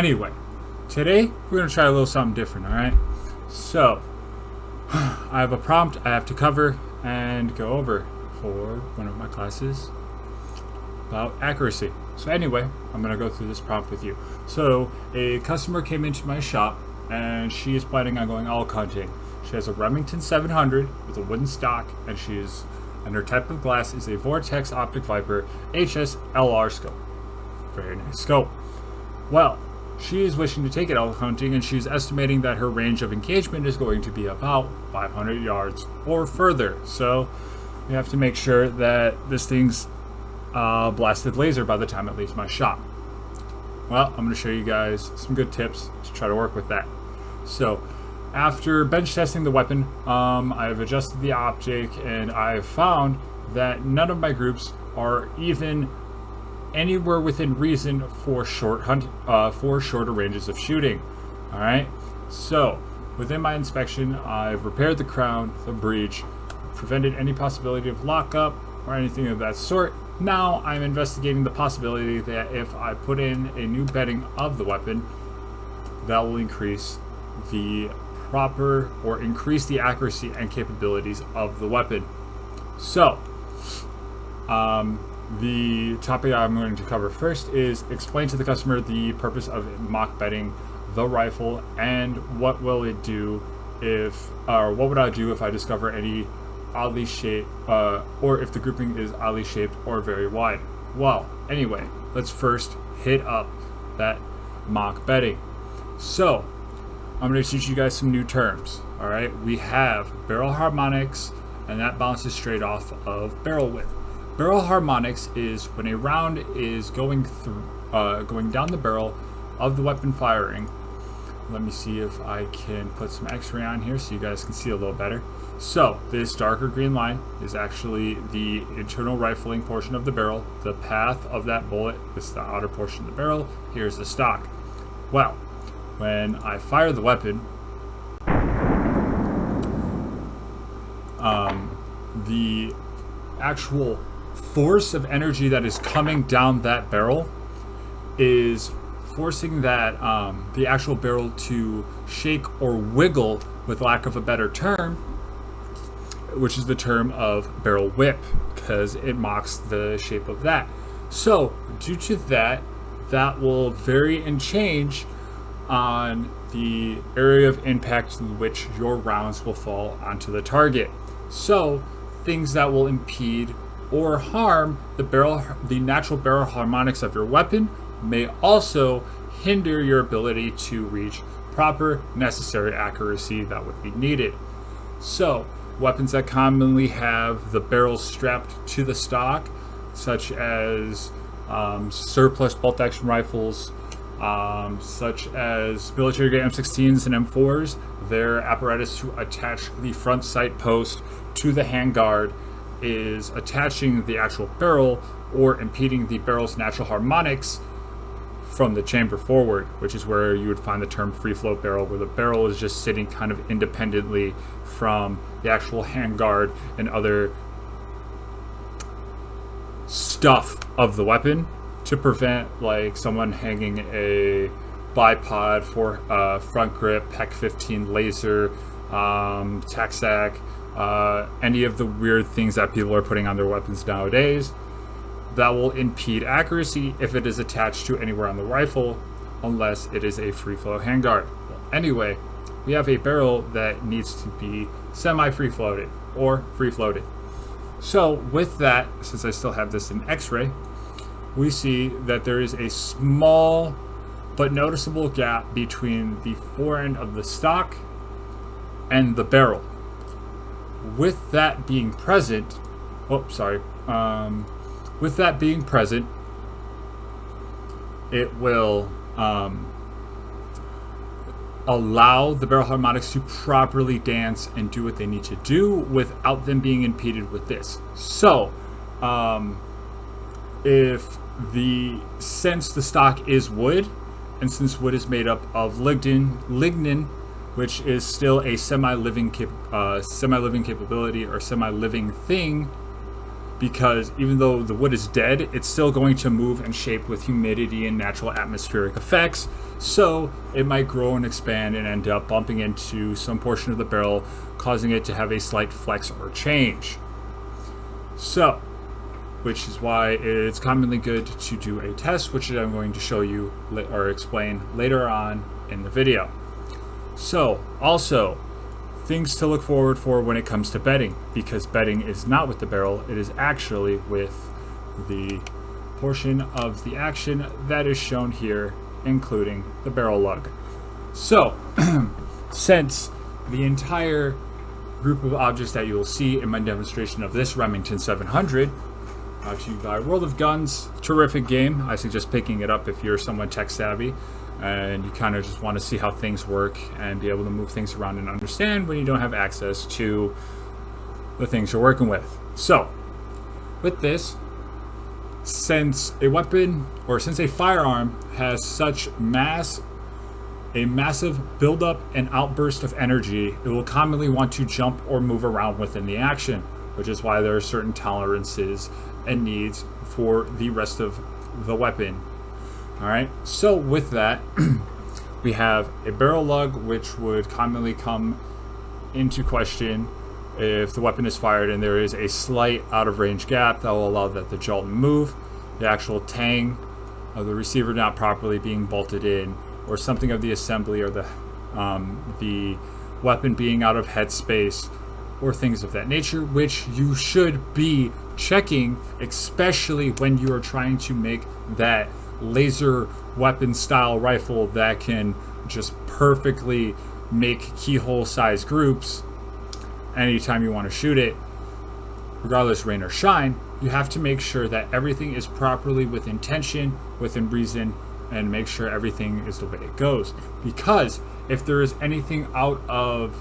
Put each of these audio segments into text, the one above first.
Anyway, today we're going to try a little something different, alright? So, I have a prompt I have to cover and go over for one of my classes about accuracy. So anyway, I'm going to go through this prompt with you. So, a customer came into my shop and she is planning on going elk hunting. She has a Remington 700 with a wooden stock, and her type of glass is a Vortex Optic Viper HSLR scope. Very nice scope. Well, she is wishing to take it elk hunting, and she's estimating that her range of engagement is going to be about 500 yards or further. So we have to make sure that this thing's blasted laser by the time it leaves my shop. Well, I'm going to show you guys some good tips to try to work with that. So after bench testing the weapon, I've adjusted the optic, and I've found that none of my groups are even anywhere within reason for shorter ranges of shooting. All right. So within my inspection, I've repaired the crown, the breech, prevented any possibility of lockup or anything of that sort. Now I'm investigating the possibility that if I put in a new bedding of the weapon, that will increase the increase the accuracy and capabilities of the weapon. So, the topic I'm going to cover first is explain to the customer the purpose of mock bedding the rifle and what will it do what would I do if I discover any oddly shaped, or if the grouping is oddly shaped or very wide. Well, anyway, let's first hit up that mock bedding. So, I'm going to teach you guys some new terms. All right, we have barrel harmonics, and that bounces straight off of barrel width. Barrel harmonics is when a round is going down the barrel of the weapon firing. Let me see if I can put some X-ray on here so you guys can see a little better. So this darker green line is actually the internal rifling portion of the barrel. The path of that bullet is the outer portion of the barrel. Here's the stock. Well, when I fire the weapon, the actual force of energy that is coming down that barrel is forcing that the actual barrel to shake or wiggle, with lack of a better term, which is the term of barrel whip, because it mocks the shape of that. So due to that, that will vary and change on the area of impact in which your rounds will fall onto the target. So things that will impede or harm the natural barrel harmonics of your weapon may also hinder your ability to reach proper necessary accuracy that would be needed. So weapons that commonly have the barrel strapped to the stock, such as surplus bolt action rifles, such as military grade M16s and M4s, their apparatus to attach the front sight post to the handguard is attaching the actual barrel or impeding the barrel's natural harmonics from the chamber forward, which is where you would find the term free float barrel, where the barrel is just sitting kind of independently from the actual handguard and other stuff of the weapon, to prevent like someone hanging a bipod for front grip, PEC 15 laser, TACSAC, any of the weird things that people are putting on their weapons nowadays that will impede accuracy if it is attached to anywhere on the rifle, unless it is a free flow handguard. Well, anyway, we have a barrel that needs to be semi-free floated or free floated. So with that, since I still have this in X-ray, we see that there is a small but noticeable gap between the forend of the stock and the barrel. With that being present, with that being present, it will allow the barrel harmonics to properly dance and do what they need to do without them being impeded with this. So, since the stock is wood, and since wood is made up of lignin, which is still a semi-living capability or semi-living thing, because even though the wood is dead, it's still going to move and shape with humidity and natural atmospheric effects. So it might grow and expand and end up bumping into some portion of the barrel, causing it to have a slight flex or change. So, which is why it's commonly good to do a test, which I'm going to show you or explain later on in the video. So, also, things to look forward for when it comes to bedding, because bedding is not with the barrel, it is actually with the portion of the action that is shown here, including the barrel lug. So, since the entire group of objects that you will see in my demonstration of this Remington 700, brought to you by World of Guns, terrific game. I suggest picking it up if you're someone tech savvy and you kind of just want to see how things work and be able to move things around and understand when you don't have access to the things you're working with. So, with this, since a weapon or since a firearm has such a massive buildup and outburst of energy, it will commonly want to jump or move around within the action, which is why there are certain tolerances and needs for the rest of the weapon. Alright, so with that, we have a barrel lug, which would commonly come into question if the weapon is fired and there is a slight out of range gap that will allow the jolt to move, the actual tang of the receiver not properly being bolted in, or something of the assembly or the weapon being out of headspace, or things of that nature, which you should be checking, especially when you are trying to make that laser weapon style rifle that can just perfectly make keyhole size groups anytime you want to shoot it, regardless rain or shine. You have to make sure that everything is properly with intention, within reason, and make sure everything is the way it goes. Because if there is anything out of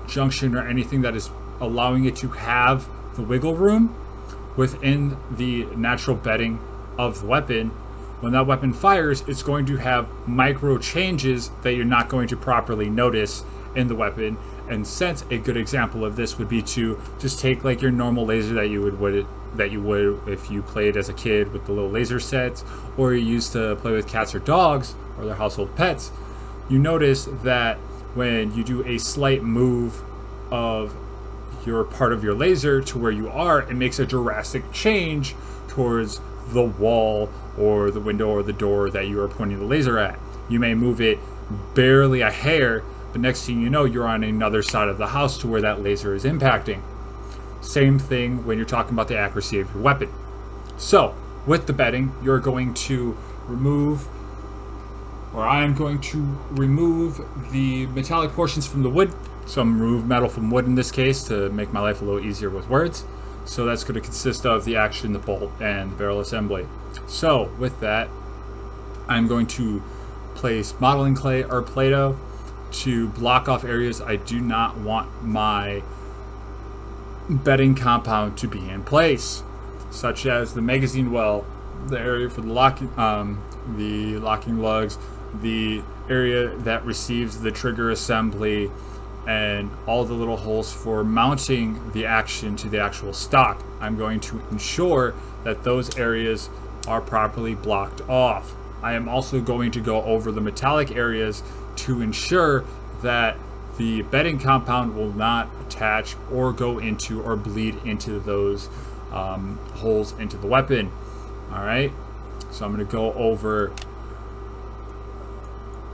junction or anything that is allowing it to have the wiggle room within the natural bedding of the weapon, when that weapon fires, it's going to have micro changes that you're not going to properly notice in the weapon. And since a good example of this would be to just take like your normal laser that you would if you played as a kid with the little laser sets, or you used to play with cats or dogs or their household pets, you notice that when you do a slight move of your part of your laser to where you are, it makes a drastic change towards the wall or the window or the door that you are pointing the laser at. You may move it barely a hair, but next thing you know, you're on another side of the house to where that laser is impacting. Same thing when you're talking about the accuracy of your weapon. So, with the bedding, you're going to remove, or I am going to remove the metallic portions from the wood. So I'm remove metal from wood in this case to make my life a little easier with words. So that's going to consist of the action, the bolt, and the barrel assembly. So with that, I'm going to place modeling clay or Play-Doh to block off areas I do not want my bedding compound to be in place, such as the magazine well, the area for the locking lugs, the area that receives the trigger assembly, and all the little holes for mounting the action to the actual stock. I'm going to ensure that those areas are properly blocked off. I am also going to go over the metallic areas to ensure that the bedding compound will not attach or go into or bleed into those holes into the weapon. All right, so I'm going to go over,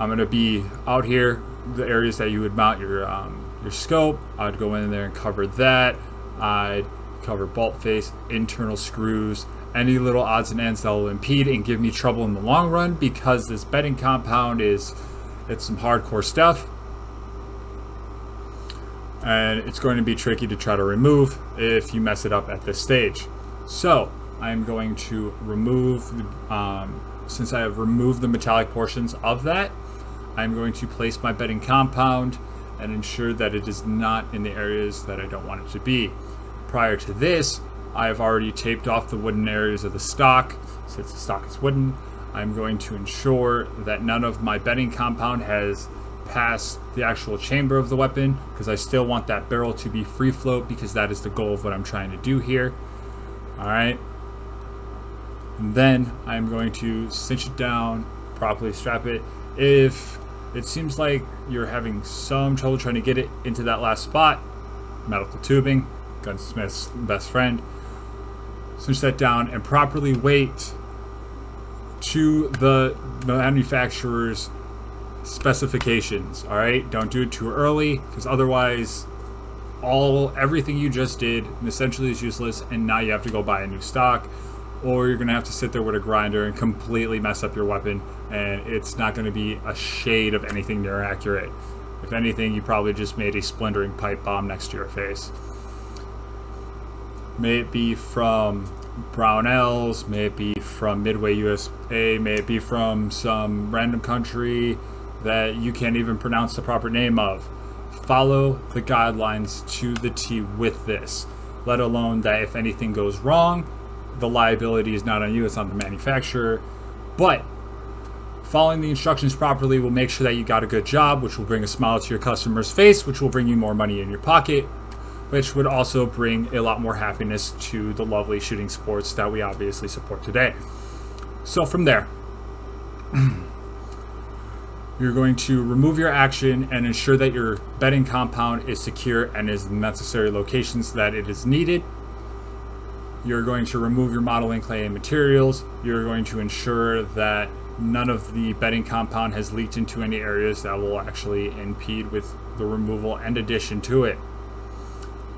I'm going to be out here, the areas that you would mount your scope. I'd go in there and cover that. I'd cover bolt face, internal screws, any little odds and ends that will impede and give me trouble in the long run, because this bedding compound it's some hardcore stuff, and it's going to be tricky to try to remove if you mess it up at this stage. So I'm going to remove, since I have removed the metallic portions of that, I'm going to place my bedding compound and ensure that it is not in the areas that I don't want it to be. Prior to this, I have already taped off the wooden areas of the stock. Since the stock is wooden, I'm going to ensure that none of my bedding compound has passed the actual chamber of the weapon, because I still want that barrel to be free float, because that is the goal of what I'm trying to do here. All right. And then I'm going to cinch it down, properly strap it. If it seems like you're having some trouble trying to get it into that last spot, medical tubing, gunsmith's best friend. Cinch that down and properly wait to the manufacturer's specifications. All right, don't do it too early, because otherwise everything you just did essentially is useless, and now you have to go buy a new stock, or you're gonna have to sit there with a grinder and completely mess up your weapon, and it's not going to be a shade of anything near accurate. If anything, you probably just made a splintering pipe bomb next to your face. May it be from Brownells, may it be from Midway USA, may it be from some random country that you can't even pronounce the proper name of. Follow the guidelines to the T with this, let alone that if anything goes wrong, the liability is not on you, it's on the manufacturer. But following the instructions properly will make sure that you got a good job, which will bring a smile to your customer's face, which will bring you more money in your pocket, which would also bring a lot more happiness to the lovely shooting sports that we obviously support today. So from there, you're going to remove your action and ensure that your bedding compound is secure and is in the necessary locations that it is needed. You're going to remove your modeling clay and materials. You're going to ensure that none of the bedding compound has leaked into any areas that will actually impede with the removal and addition to it.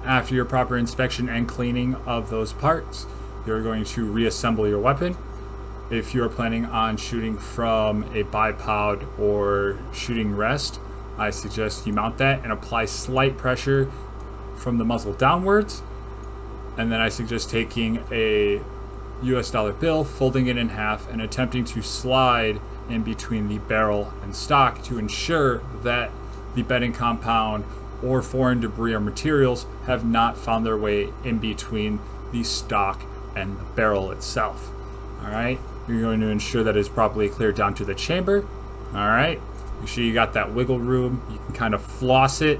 After your proper inspection and cleaning of those parts, you're going to reassemble your weapon. If you're planning on shooting from a bipod or shooting rest, I suggest you mount that and apply slight pressure from the muzzle downwards. And then I suggest taking a US dollar bill, folding it in half, and attempting to slide in between the barrel and stock to ensure that the bedding compound or foreign debris or materials have not found their way in between the stock and the barrel itself. All right, you're going to ensure that it's properly cleared down to the chamber. All right, make sure you got that wiggle room. You can kind of floss it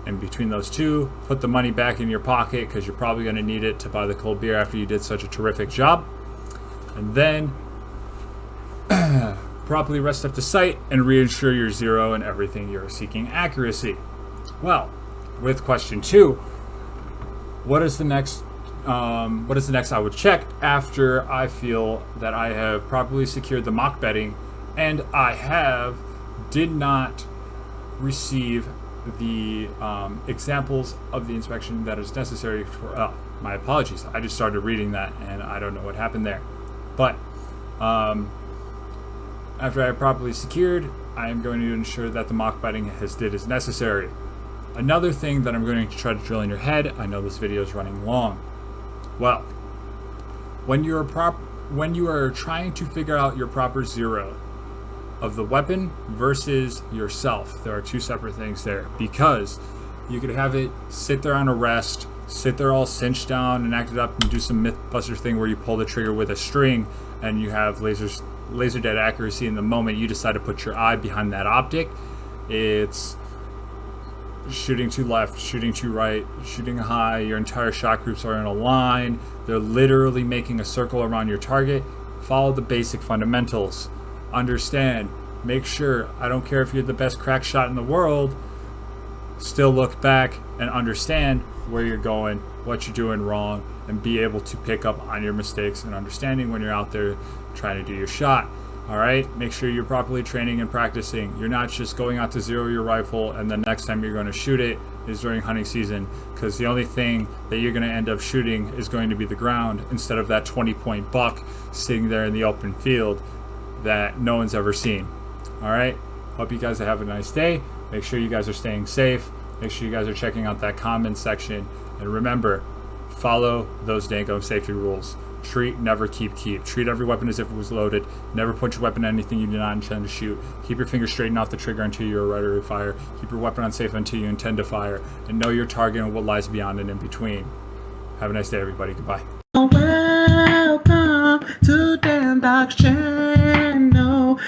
in between those two. Put the money back in your pocket because you're probably going to need it to buy the cold beer after you did such a terrific job. And then properly rest up the sight and reinsure your zero and everything you're seeking accuracy. Well, with question 2, what is the next I would check after I feel that I have properly secured the mock bedding and I did not receive the examples of the inspection that is necessary for, my apologies, I just started reading that and I don't know what happened there. But after I have properly secured, I am going to ensure that the mock bedding has did as necessary. Another thing that I'm going to try to drill in your head, I know this video is running long. Well, when you are trying to figure out your proper zero of the weapon versus yourself, there are two separate things there, because you could have it sit there on a rest, sit there all cinched down and act it up and do some Mythbuster thing where you pull the trigger with a string and you have laser dead accuracy in the moment you decide to put your eye behind that optic. It's shooting to left, shooting to right, shooting high, your entire shot groups are in a line, they're literally making a circle around your target. Follow the basic fundamentals. Understand, make sure, I don't care if you're the best crack shot in the world, still look back and understand where you're going, what you're doing wrong, and be able to pick up on your mistakes and understanding when you're out there trying to do your shot. All right, make sure you're properly training and practicing. You're not just going out to zero your rifle and the next time you're going to shoot it is during hunting season, because the only thing that you're going to end up shooting is going to be the ground instead of that 20-point buck sitting there in the open field that no one's ever seen. All right, hope you guys have a nice day. Make sure you guys are staying safe. Make sure you guys are checking out that comment section, and remember, follow those dang safety rules. Treat, never keep. Treat every weapon as if it was loaded. Never put your weapon on anything you do not intend to shoot. Keep your finger straightened off the trigger until you're ready to fire. Keep your weapon unsafe until you intend to fire. And know your target and what lies beyond and in between. Have a nice day, everybody. Goodbye. Welcome to Dan Doc's channel.